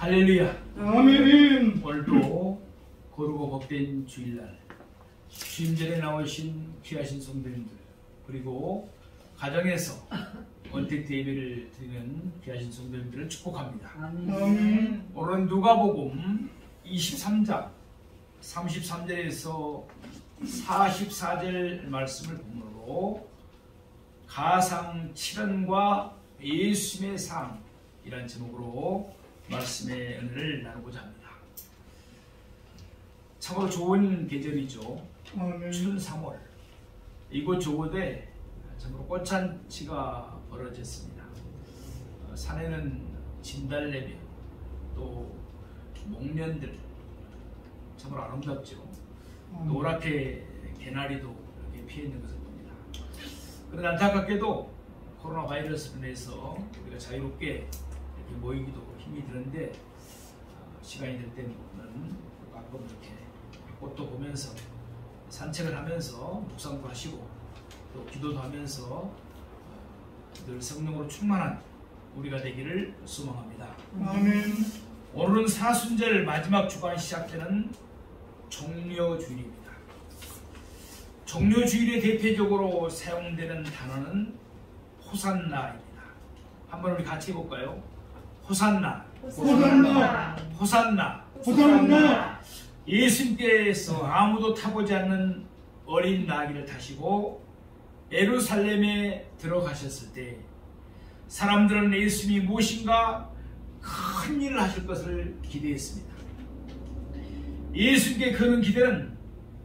할렐루야. 아멘. 오늘도 거룩고 복된 주일날 주임전에 나오신 귀하신 성도님들, 그리고 가정에서 언택트 예배를 드리는 귀하신 성도님들을 축복합니다. 아멘. 오늘은 누가복음 23장 33절에서 44절 말씀을 본문으로 가상 7원과 예수님의 삶이라는 제목으로 말씀의 은혜를 나누고자 합니다. 참으로 좋은 계절이죠. 아멘. 추운 3월, 이곳 조고대 참으로 꽃잔치가 벌어졌습니다. 산에는 진달래며 또 목련들 참으로 아름답죠. 노랗게 개나리도 이렇게 피어 있는 것을 봅니다. 그런데 안타깝게도 코로나 바이러스로 인해서 우리가 자유롭게 이렇게 모이기도 힘이 드는데, 시간이 될 때는 가끔 이렇게 꽃도 보면서 산책을 하면서 묵상도 하시고 또 기도도 하면서 늘 성령으로 충만한 우리가 되기를 소망합니다. 아멘. 오늘은 사순절 마지막 주간 시작되는 종료주일입니다. 종료주일에 대표적으로 사용되는 단어는 호산나입니다. 한번 우리 같이 해볼까요? 호산나. 호산나. 호산나. 호산나. 예수님께서 아무도 타보지 않는 어린 나귀를 타시고 예루살렘에 들어가셨을 때 사람들은 예수님이 무엇인가 큰 일을 하실 것을 기대했습니다. 예수님께 그는 기대는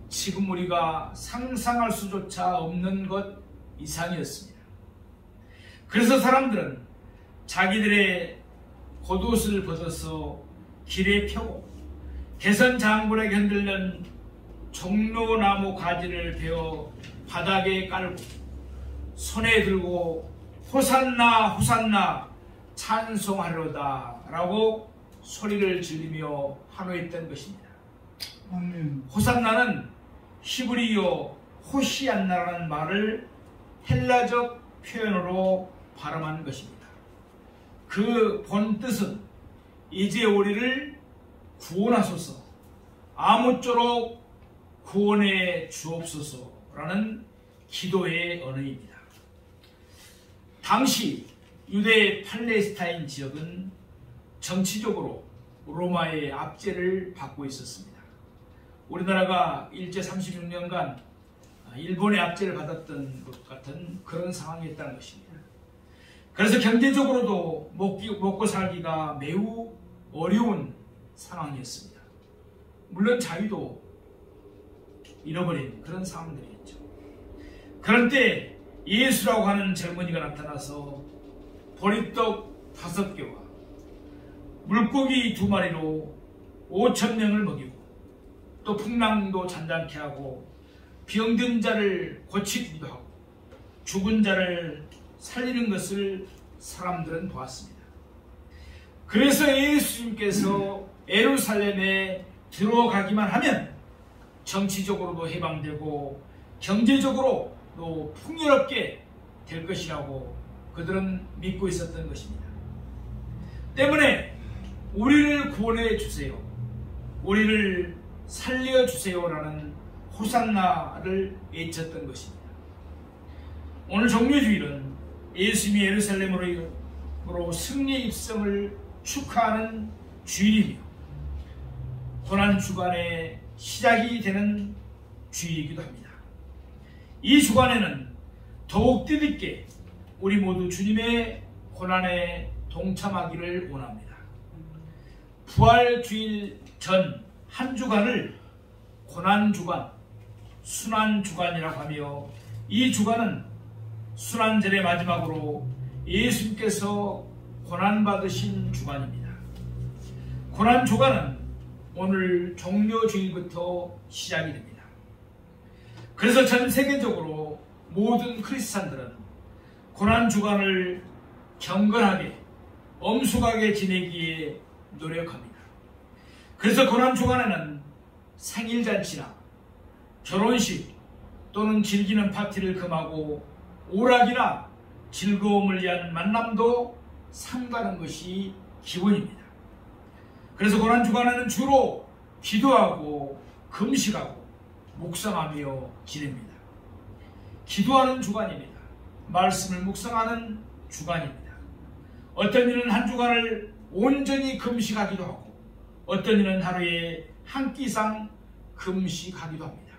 지금 우리가 상상할 수조차 없는 것 이상이었습니다. 그래서 사람들은 자기들의 겉옷을 벗어서 길에 펴고 개선 장군에 견들는 종로나무 가지를 베어 바닥에 깔고 손에 들고 호산나 호산나 찬송하려다 라고 소리를 지르며 환호했던 것입니다. 아멘. 호산나는 히브리어 호시안나라는 말을 헬라적 표현으로 발음한 것입니다. 그 본 뜻은 이제 우리를 구원하소서, 아무쪼록 구원해 주옵소서라는 기도의 언어입니다. 당시 유대 팔레스타인 지역은 정치적으로 로마의 압제를 받고 있었습니다. 우리나라가 일제 36년간 일본의 압제를 받았던 것 같은 그런 상황이었다는 것입니다. 그래서 경제적으로도 먹고 살기가 매우 어려운 상황이었습니다. 물론 자유도 잃어버린 그런 상황들이었죠. 그럴 때 예수라고 하는 젊은이가 나타나서 보리떡 5개와 물고기 2마리로 5,000명을 먹이고 또 풍랑도 잔잔케 하고 병든 자를 고치기도 하고 죽은 자를 살리는 것을 사람들은 보았습니다. 그래서 예수님께서 예루살렘에 들어가기만 하면 정치적으로도 해방되고 경제적으로도 풍요롭게 될 것이라고 그들은 믿고 있었던 것입니다. 때문에 우리를 구원해 주세요, 우리를 살려주세요라는 호산나를 외쳤던 것입니다. 오늘 종료주일은 예수님이 예루살렘으로 승리 입성을 축하하는 주일이며 고난주간의 시작이 되는 주일이기도 합니다. 이 주간에는 더욱 뜻있게 우리 모두 주님의 고난에 동참하기를 원합니다. 부활주일 전 한 주간을 고난주간, 순환주간이라고 하며 이 주간은 순환절의 마지막으로 예수님께서 고난받으신 주간입니다. 고난주간은 오늘 종료주일부터 시작이 됩니다. 그래서 전 세계적으로 모든 크리스찬들은 고난주간을 경건하게 엄숙하게 지내기에 노력합니다. 그래서 고난주간에는 생일잔치나 결혼식 또는 즐기는 파티를 금하고 오락이나 즐거움을 위한 만남도 삼가는 것이 기본입니다. 그래서 고난주간에는 주로 기도하고 금식하고 묵상하며 지냅니다. 기도하는 주간입니다. 말씀을 묵상하는 주간입니다. 어떤 이는 한 주간을 온전히 금식하기도 하고 어떤 이는 하루에 한 끼 이상 금식하기도 합니다.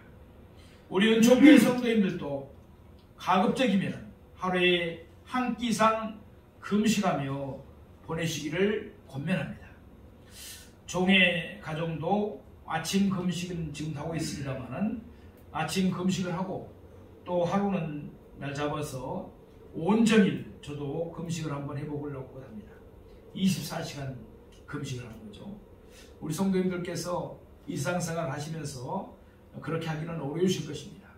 우리 은총교회 성도님들도 가급적이면 하루에 한 끼 이상 금식하며 보내시기를 권면합니다. 종의 가정도 아침 금식은 지금 하고 있습니다만은 아침 금식을 하고 또 하루는 날 잡아서 온전일 저도 금식을 한번 해보려고 합니다. 24시간 금식을 하는 거죠. 우리 성도님들께서 일상생활 하시면서 그렇게 하기는 어려우실 것입니다.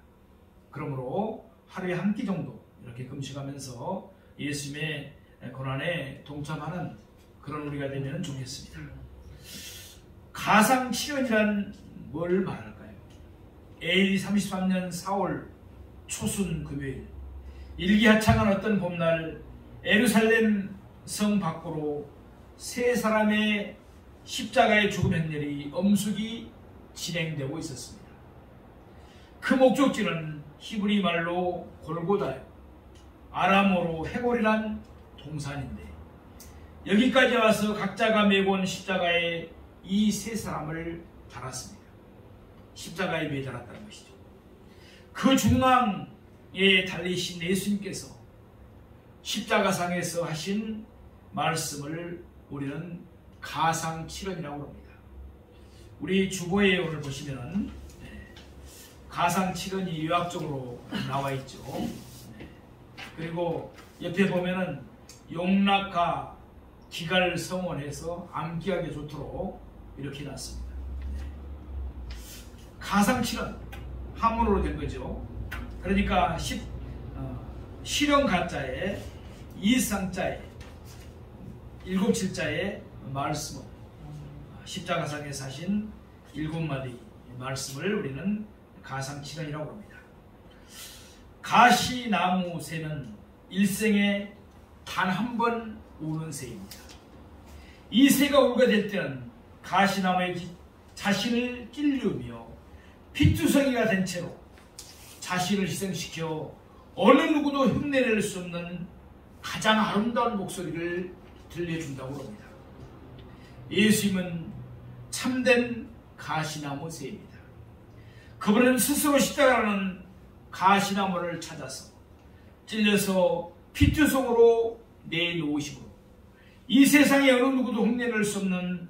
그러므로 하루에 한 끼 정도 이렇게 금식하면서 예수님의 고난에 동참하는 그런 우리가 되면 좋겠습니다. 가상칠언이란 뭘 말할까요? AD 33년 4월 초순 금요일 일기하창한 어떤 봄날 예루살렘 성 밖으로 세 사람의 십자가의 죽음 행렬이 엄숙히 진행되고 있었습니다. 그 목적지는 히브리 말로 골고다요, 아람어로 해골이란 동산인데 여기까지 와서 각자가 메고 온 십자가에 이 세 사람을 달았습니다. 십자가에 매달았다는 것이죠. 그 중앙에 달리신 예수님께서 십자가상에서 하신 말씀을 우리는 가상칠언이라고 합니다. 우리 주보에 오늘 보시면은 가상칠언이 요약적으로 나와 있죠. 그리고 옆에 보면은 용락가 기갈성원에서 암기하기 좋도록 이렇게 놨습니다. 가상칠언 한문으로 된 거죠. 그러니까 실형 가자에 이상자에 일곱 칠자의 말씀을 십자가상에 사신 일곱 마디 말씀을 우리는 가상칠언이라고 합니다. 가시나무 새는 일생에 단 한 번 우는 새입니다. 이 새가 울게 될 때는 가시나무에 자신을 찔르며 피투성이가 된 채로 자신을 희생시켜 어느 누구도 흉내낼 수 없는 가장 아름다운 목소리를 들려준다고 합니다. 예수님은 참된 가시나무 새입니다. 그분은 스스로 십자가라는 가시나무를 찾아서 찔려서 피투성으로 내놓으시고 이 세상에 어느 누구도 흉내낼 수 없는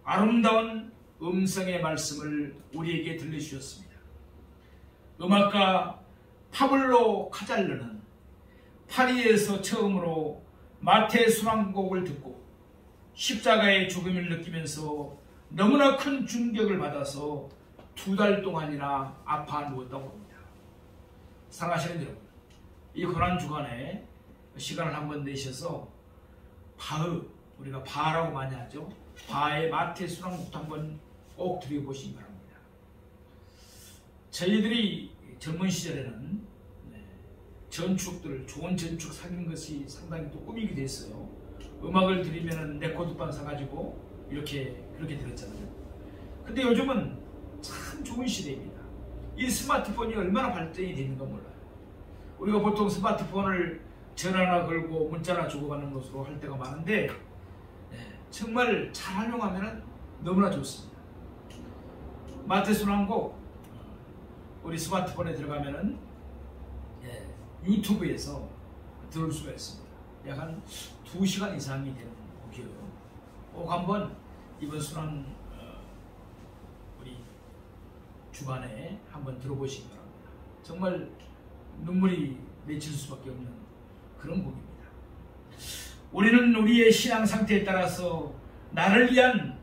아름다운 음성의 말씀을 우리에게 들려주셨습니다. 음악가 파블로 카잘르는 파리에서 처음으로 마태 순환곡을 듣고 십자가의 죽음을 느끼면서 너무나 큰 충격을 받아서 2달 동안이나 아파 누웠다고 합니다. 사랑하시는 여러분, 이 고난 주간에 시간을 한번 내셔서 우리가 바라고 많이 하죠. 바의 마태 순환곡도 한번 꼭 들여보시기 바랍니다. 저희들이 젊은 시절에는 전축들을 좋은 전축 사는 것이 상당히 또 꿈이기도 했어요. 음악을 들으면 레코드판 사가지고 그렇게 들었잖아요. 근데 요즘은 참 좋은 시대입니다. 이 스마트폰이 얼마나 발전이 되는가 몰라요. 우리가 보통 스마트폰을 전화나 걸고 문자나 주고받는 것으로 할 때가 많은데 정말 잘 활용하면 너무나 좋습니다. 마태순환곡 우리 스마트폰에 들어가면은 유튜브에서 들을 수가 있습니다. 약 한 2시간 이상이 되는 곡이에요. 꼭 한번 이번 순환 우리 주간에 한번 들어보시기 바랍니다. 정말 눈물이 맺힐 수밖에 없는 그런 곡입니다. 우리는 우리의 신앙 상태에 따라서 나를 위한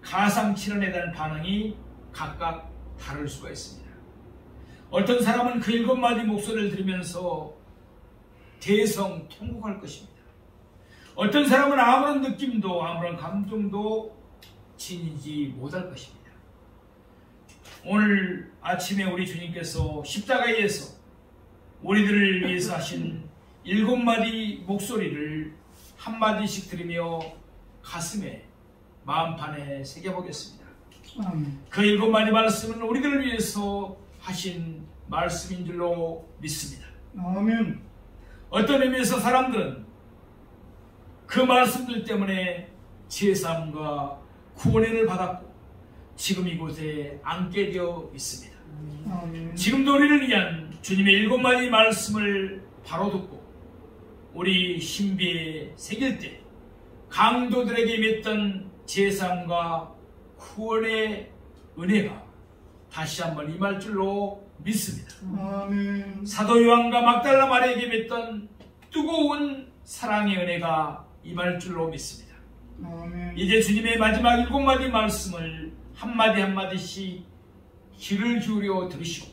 가상칠언에 대한 반응이 각각 다를 수가 있습니다. 어떤 사람은 그 7마디 목소리를 들으면서 대성통곡할 것입니다. 어떤 사람은 아무런 느낌도 아무런 감정도 지니지 못할 것입니다. 오늘 아침에 우리 주님께서 십자가에서 우리들을 위해서 하신 7마디 목소리를 한마디씩 들으며 가슴에 마음판에 새겨보겠습니다. 아멘. 그 7마디 말씀은 우리들을 위해서 하신 말씀인 줄로 믿습니다. 아멘. 어떤 의미에서 사람들은 그 말씀들 때문에 제사함과 구원을 받았고 지금 이곳에 앉게 되어 있습니다. 아멘. 지금도 우리를 위한 주님의 7마디 말씀을 바로 듣고 우리 신비에 새길 때 강도들에게 임했던 제사함과 구원의 은혜가 다시 한번 임할 줄로 믿습니다. 아멘. 사도 요한과 막달라 마리아에게 임했던 뜨거운 사랑의 은혜가 임할 줄로 믿습니다. 아멘. 이제 주님의 마지막 7마디 말씀을 한마디 한마디씩 귀를 기울여 들으시고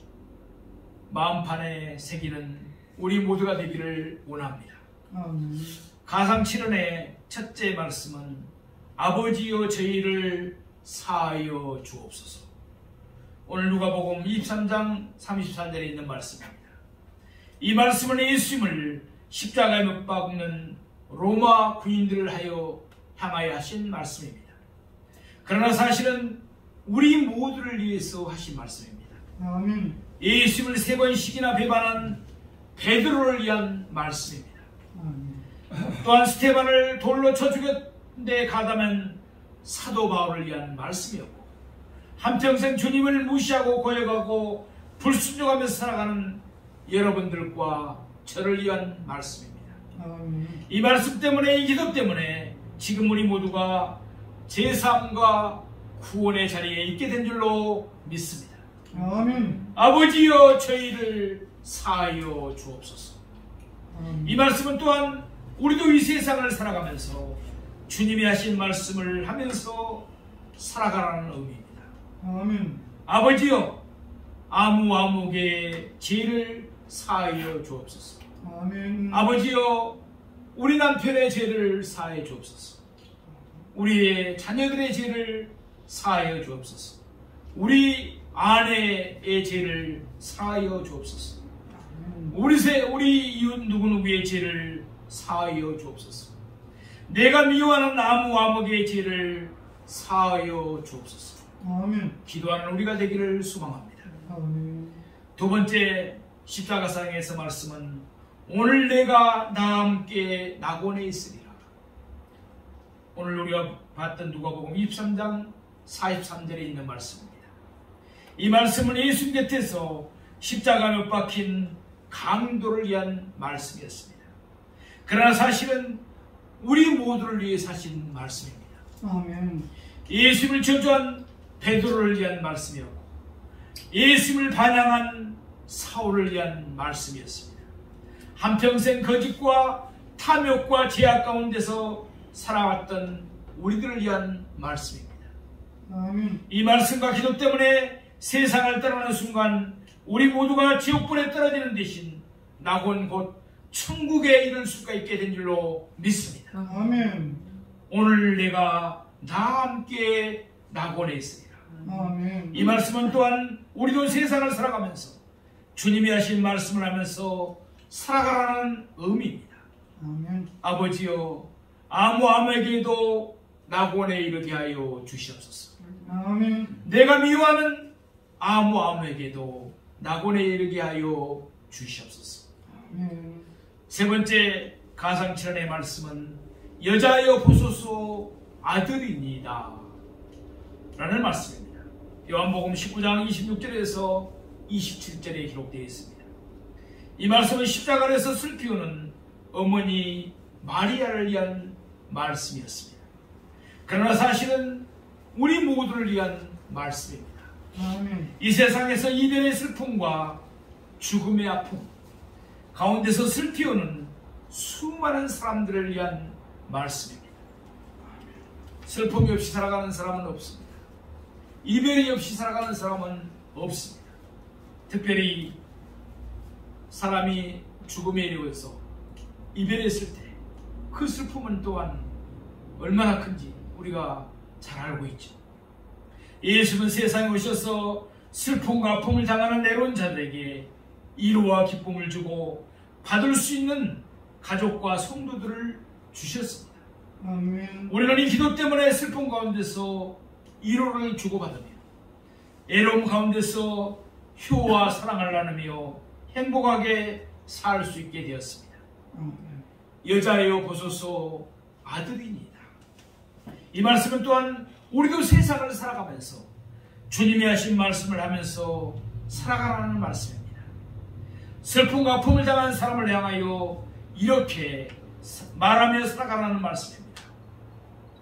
마음판에 새기는 우리 모두가 되기를 원합니다. 아멘. 가상 7원의 첫째 말씀은 아버지여 저희를 사하여 주옵소서. 오늘 누가복음 23장 34절에 있는 말씀입니다. 이 말씀은 예수님을 십자가에 못 박는 로마 군인들을 향하여 하신 말씀입니다. 그러나 사실은 우리 모두를 위해서 하신 말씀입니다. 아멘. 예수님을 3번씩이나 배반한 베드로를 위한 말씀입니다. 아멘. 또한 스테반을 돌로 쳐 죽였는데 가담한 사도 바울을 위한 말씀이었고 한평생 주님을 무시하고 거역하고 불순종하면서 살아가는 여러분들과 저를 위한 말씀입니다. 아멘. 이 말씀 때문에 이 기도 때문에 지금 우리 모두가 제사함과 구원의 자리에 있게 된 줄로 믿습니다. 아멘. 아버지여 저희를 사하여 주옵소서. 아멘. 이 말씀은 또한 우리도 이 세상을 살아가면서 주님이 하신 말씀을 하면서 살아가라는 의미입니다. 아멘. 아버지여 아무의 죄를 사하여 주옵소서. 아멘. 아버지여 우리 남편의 죄를 사하여 주옵소서. 우리의 자녀들의 죄를 사하여 주옵소서. 우리 아내의 죄를 사하여 주옵소서. 우리 이웃 누구누구의 죄를 사하여 주옵소서. 내가 미워하는 아무의 죄를 사하여 주옵소서. 아멘. 기도하는 우리가 되기를 소망합니다. 아멘. 두 번째 십자가상에서 말씀은 오늘 내가 나와 함께 낙원에 있으리라. 오늘 우리가 봤던 누가복음 23장 43절에 있는 말씀입니다. 이 말씀은 예수님 곁에서 십자가 못 박힌 강도를 위한 말씀이었습니다. 그러나 사실은 우리 모두를 위해 사신 말씀입니다. 아멘. 예수님을 저주한 베드로를 위한 말씀이었고 예수님을 반향한 사울을 위한 말씀이었습니다. 한평생 거짓과 탐욕과 죄악 가운데서 살아왔던 우리들을 위한 말씀입니다. 아멘. 이 말씀과 기도 때문에 세상을 떠나는 순간 우리 모두가 지옥불에 떨어지는 대신 낙원 곧 천국에 이를 수가 있게 된 줄로 믿습니다. 아멘. 오늘 내가 나와 함께 낙원에 있으리라. 아멘. 이 말씀은 또한 우리도 세상을 살아가면서 주님이 하신 말씀을 하면서 살아가라는 의미입니다. 아멘. 아버지여 아무에게도 낙원에 이르게 하여 주시옵소서. 아멘. 내가 미워하는 아무에게도 낙원에 이르게 하여 주시옵소서. 아멘. 세 번째 가상칠언의 말씀은 여자여 보소서 아들이니이다 라는 말씀입니다. 요한복음 19장 26절에서 27절에 기록되어 있습니다. 이 말씀은 십자가에서 슬피 우는 어머니 마리아를 위한 말씀이었습니다. 그러나 사실은 우리 모두를 위한 말씀입니다. 아멘. 이 세상에서 이별의 슬픔과 죽음의 아픔 가운데서 슬피 우는 수많은 사람들을 위한 말씀입니다. 슬픔이 없이 살아가는 사람은 없습니다. 이별이 없이 살아가는 사람은 없습니다. 특별히 사람이 죽음에 이르러서 이별했을 때 그 슬픔은 또한 얼마나 큰지 우리가 잘 알고 있죠. 예수는 세상에 오셔서 슬픔과 아픔을 당하는 애로운 자들에게 위로와 기쁨을 주고 받을 수 있는 가족과 성도들을 주셨습니다. 아멘. 우리는 이 기도 때문에 슬픔 가운데서 위로를 주고받으며 애로움 가운데서 효와 사랑을 나누며 행복하게 살 수 있게 되었습니다. 여자여 보소서 아들이니이다. 이 말씀은 또한 우리도 세상을 살아가면서 주님이 하신 말씀을 하면서 살아가라는 말씀입니다. 슬픔과 아픔을 당한 사람을 향하여 이렇게 말하며 살아가라는 말씀입니다.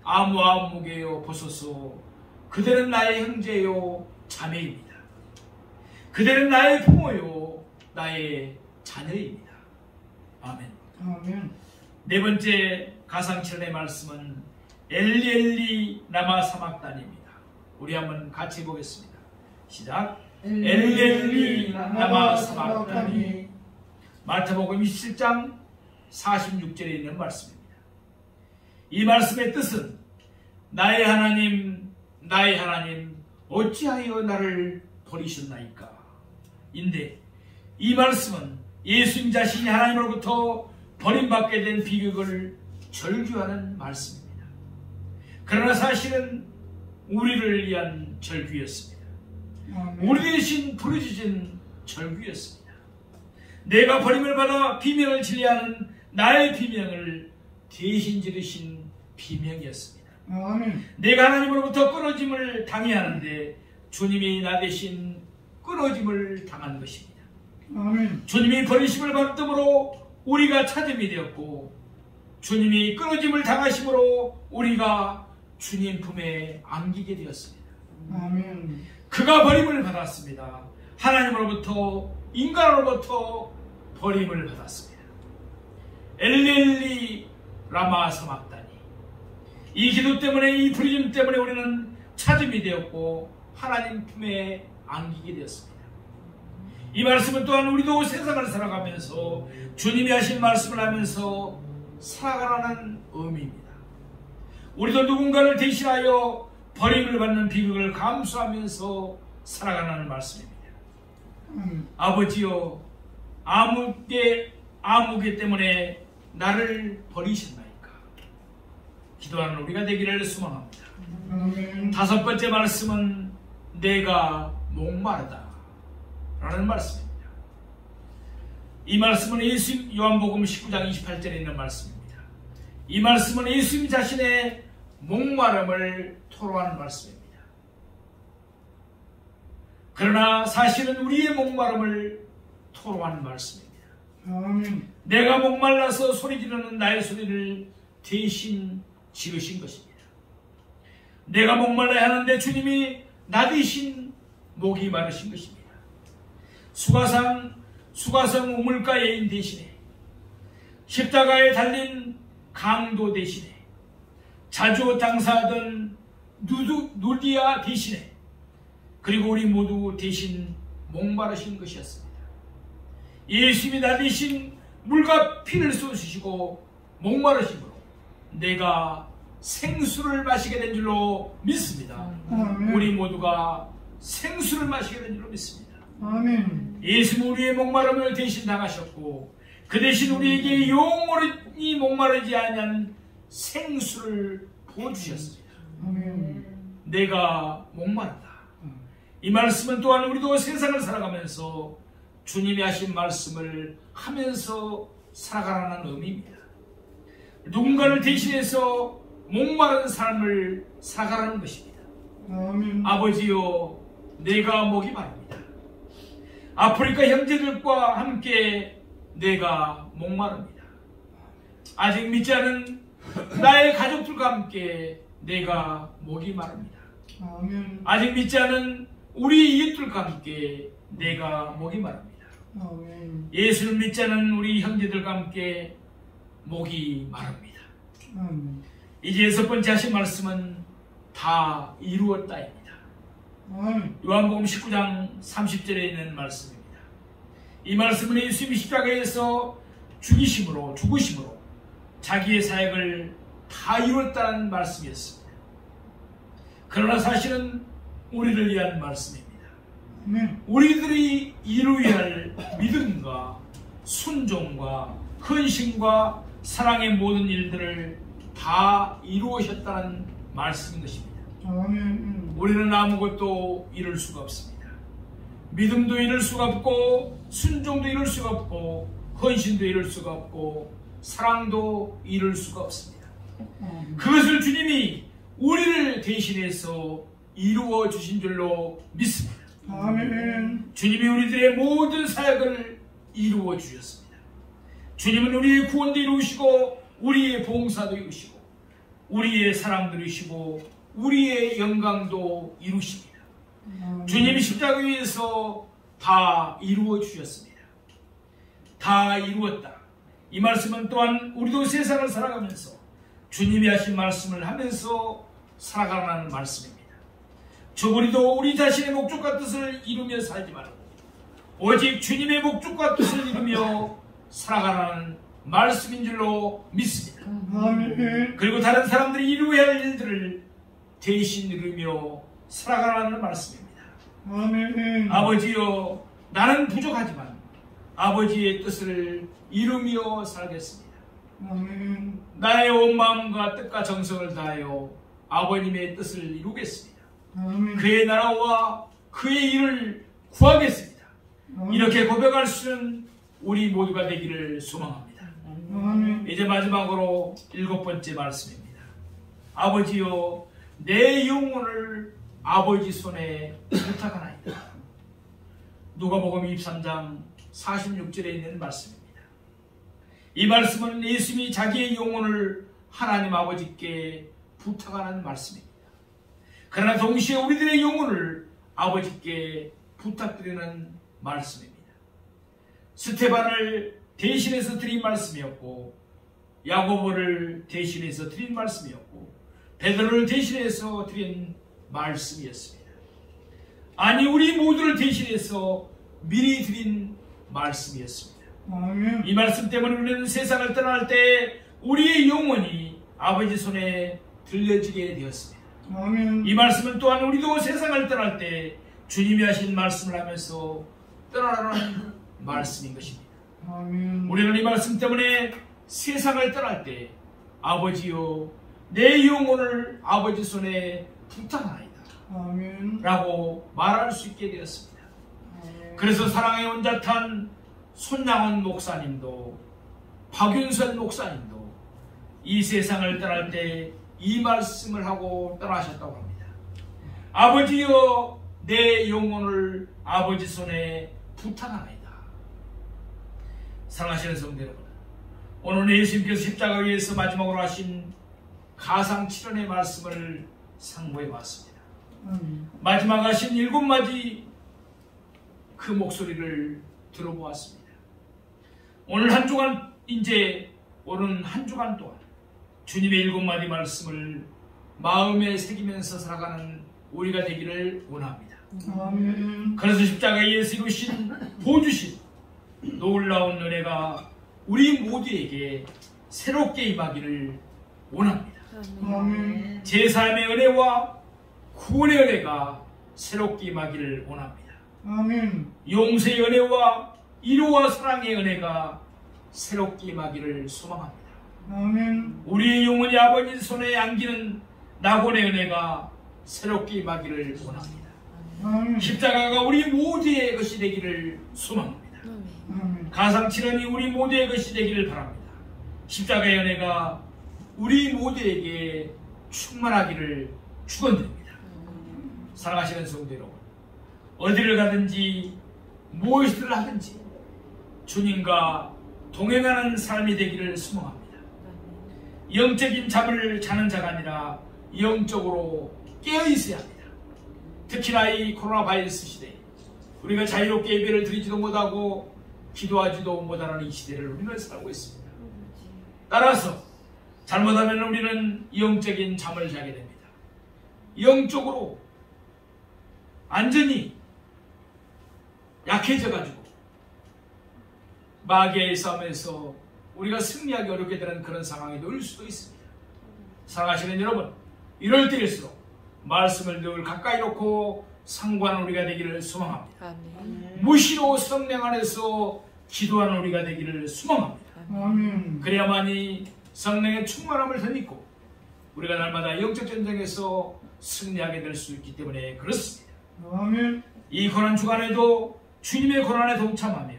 아무와 무게여 보소서 그들은 나의 형제요 자매입니다. 그들은 나의 부모요 나의 자녀입니다. 아멘. 아멘. 네 번째 가상칠의 말씀은 엘리 라마 사막단입니다. 우리 한번 같이 보겠습니다. 시작. 엘리 라마 사막단이. 마태복음 27장 46절에 있는 말씀입니다. 이 말씀의 뜻은 나의 하나님 나의 하나님 어찌하여 나를 버리셨나이까 인데, 이 말씀은 예수님 자신이 하나님으로부터 버림받게 된 비극을 절규하는 말씀입니다. 그러나 사실은 우리를 위한 절규였습니다. 우리 대신 부르짖은 절규였습니다. 내가 버림을 받아 비명을 지르하는 나의 비명을 대신 지르신 비명이었습니다. 내가 하나님으로부터 끊어짐을 당해하는데 주님이 나 대신 끊어짐을 당한 것입니다. 주님이 버리심을 받음으로 우리가 찾음이 되었고, 주님이 끊어짐을 당하심으로 우리가 주님 품에 안기게 되었습니다. 그가 버림을 받았습니다. 하나님으로부터 인간으로부터 버림을 받았습니다. 엘리 라마 사막단이. 이 기도 때문에, 이 부르심 때문에 우리는 찾음이 되었고 하나님 품에 안기게 되었습니다. 이 말씀은 또한 우리도 세상을 살아가면서 주님이 하신 말씀을 하면서 살아가라는 의미입니다. 우리도 누군가를 대신하여 버림을 받는 비극을 감수하면서 살아가라는 말씀입니다. 아버지여, 아무개 때문에 나를 버리셨나이까. 기도하는 우리가 되기를 소망합니다. 다섯 번째 말씀은 내가 목마르다 라는 말씀입니다. 이 말씀은 예수님, 요한복음 19장 28절에 있는 말씀입니다. 이 말씀은 예수님 자신의 목마름을 토로하는 말씀입니다. 그러나 사실은 우리의 목마름을 토로하는 말씀입니다. 내가 목말라서 소리 지르는 나의 소리를 대신 지르신 것입니다. 내가 목말라야 하는데 주님이 나 대신 목이 마르신 것입니다. 수가성 우물가 여인 대신에, 십자가에 달린 강도 대신에, 자주 당사하던 누디아 대신에, 그리고 우리 모두 대신 목마르신 것이었습니다. 예수님이 나 대신 물과 피를 쏟으시고 목마르심으로 내가 생수를 마시게 된 줄로 믿습니다. 우리 모두가 생수를 마시게 된 줄로 믿습니다. 예수는 우리의 목마름을 대신 당하셨고, 그 대신 우리에게 영원히 목마르지 않은 생수를 부어주셨습니다. 내가 목마르다. 이 말씀은 또한 우리도 세상을 살아가면서 주님이 하신 말씀을 하면서 살아가라는 의미입니다. 누군가를 대신해서 목마른 삶을 살아가라는 것입니다. 아버지요, 내가 목이 마릅니다. 아프리카 형제들과 함께 내가 목마릅니다. 아직 믿지 않은 나의 가족들과 함께 내가 목이 마릅니다. 아직 믿지 않은 우리 이웃들과 함께 내가 목이 마릅니다. 예수를 믿지 않은 우리 형제들과 함께 목이 마릅니다. 이제 여섯 번째 하신 말씀은 다 이루었다입니다. 요한복음 19장 30절에 있는 말씀입니다. 이 말씀은 예수님이 십자가에서 죽으심으로 자기의 사역을 다 이뤘다는 말씀이었습니다. 그러나 사실은 우리를 위한 말씀입니다. 우리들이 이루어야 할 믿음과 순종과 헌신과 사랑의 모든 일들을 다 이루으셨다는 말씀인 것입니다. 아멘. 우리는 아무것도 이룰 수가 없습니다. 믿음도 이룰 수가 없고 순종도 이룰 수가 없고 헌신도 이룰 수가 없고 사랑도 이룰 수가 없습니다. 그것을 주님이 우리를 대신해서 이루어 주신 줄로 믿습니다. 아멘. 주님이 우리들의 모든 사역을 이루어 주셨습니다. 주님은 우리의 구원도 이루시고 우리의 봉사도 이루시고 우리의 사랑도 이루시고 우리의 영광도 이루십니다. 주님이 십자가 위에서 다 이루어 주셨습니다. 다 이루었다. 이 말씀은 또한 우리도 세상을 살아가면서 주님이 하신 말씀을 하면서 살아가라는 말씀입니다. 우리도 우리 자신의 목적과 뜻을 이루며 살지 말고 오직 주님의 목적과 뜻을 이루며 살아가라는 말씀인 줄로 믿습니다. 아멘. 그리고 다른 사람들이 이루어야 할 일들을 대신 이루며 살아가라는 말씀입니다. 아멘. 아버지여, 나는 부족하지만 아버지의 뜻을 이루며 살겠습니다. 아멘. 나의 온 마음과 뜻과 정성을 다하여 아버님의 뜻을 이루겠습니다. 아멘. 그의 나라와 그의 일을 구하겠습니다. 이렇게 고백할 수 있는 우리 모두가 되기를 소망합니다. 아멘. 이제 마지막으로 7번째 말씀입니다. 아버지여, 내 영혼을 아버지 손에 부탁하나이다. 누가복음 23장 46절에 있는 말씀입니다. 이 말씀은 예수님이 자기의 영혼을 하나님 아버지께 부탁하는 말씀입니다. 그러나 동시에 우리들의 영혼을 아버지께 부탁드리는 말씀입니다. 스테반을 대신해서 드린 말씀이었고 야고보를 대신해서 드린 말씀이었고 베드로를 대신해서 드린 말씀이었습니다. 아니, 우리 모두를 대신해서 미리 드린 말씀이었습니다. 아멘. 이 말씀 때문에 우리는 세상을 떠날 때 우리의 영혼이 아버지 손에 들려지게 되었습니다. 아멘. 이 말씀은 또한 우리도 세상을 떠날 때 주님이 하신 말씀을 하면서 떠나라는 말씀인 것입니다. 아멘. 우리는 이 말씀 때문에 세상을 떠날 때 아버지여, 내 영혼을 아버지 손에 부탁하나이다 아멘. 라고 말할 수 있게 되었습니다. 아멘. 그래서 사랑의 온자탄 손양원 목사님도 박윤선 목사님도 이 세상을 떠날 때 이 말씀을 하고 떠나셨다고 합니다. 아버지여, 내 영혼을 아버지 손에 부탁하나이다. 사랑하시는 성도 여러분, 오늘 예수님께서 십자가 위에서 마지막으로 하신 가상칠언의 말씀을 상고해 봤습니다. 마지막 하신 7마디 그 목소리를 들어보았습니다. 오늘 한 주간, 이제 오는 한 주간 동안 주님의 7마디 말씀을 마음에 새기면서 살아가는 우리가 되기를 원합니다. 아멘. 그래서 십자가에서 이루신 보주신 놀라운 은혜가 우리 모두에게 새롭게 임하기를 원합니다. 아멘. 제3의 은혜와 구원의 은혜가 새롭게 임하기를 원합니다. 아멘. 용서의 은혜와 이로와 사랑의 은혜가 새롭게 임하기를 소망합니다. 아멘. 우리의 영혼이 아버지 손에 안기는 낙원의 은혜가 새롭게 임하기를 원합니다. 아멘. 십자가가 우리 모두의 것이 되기를 소망합니다. 아멘. 가상칠언이 우리 모두의 것이 되기를 바랍니다. 십자가의 은혜가 우리 모두에게 충만하기를 축원드립니다. 사랑하시는 성도 여러분, 어디를 가든지 무엇을 하든지 주님과 동행하는 삶이 되기를 소망합니다. 영적인 잠을 자는 자가 아니라 영적으로 깨어 있어야 합니다. 특히나 이 코로나 바이러스 시대에 우리가 자유롭게 예배를 드리지도 못하고 기도하지도 못하는 이 시대를 우리는 살고 있습니다. 따라서 잘못하면 우리는 영적인 잠을 자게 됩니다. 영적으로 완전히 약해져가지고 마귀의 싸움에서 우리가 승리하기 어렵게 되는 그런 상황에 놓일 수도 있습니다. 사랑하시는 여러분, 이럴 때일수록 말씀을 늘 가까이 놓고 상고하는 우리가 되기를 소망합니다. 아멘. 무시로 성령 안에서 기도하는 우리가 되기를 소망합니다. 아멘. 그래야만이 성령의 충만함을 덧입고 우리가 날마다 영적 전쟁에서 승리하게 될 수 있기 때문에 그렇습니다. 아멘. 이 고난 주간에도 주님의 고난에 동참하며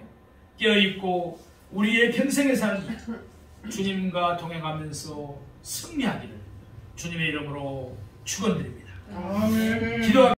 깨어있고 우리의 평생의 삶 주님과 동행하면서 승리하기를 주님의 이름으로 축원드립니다. 아멘. 기도하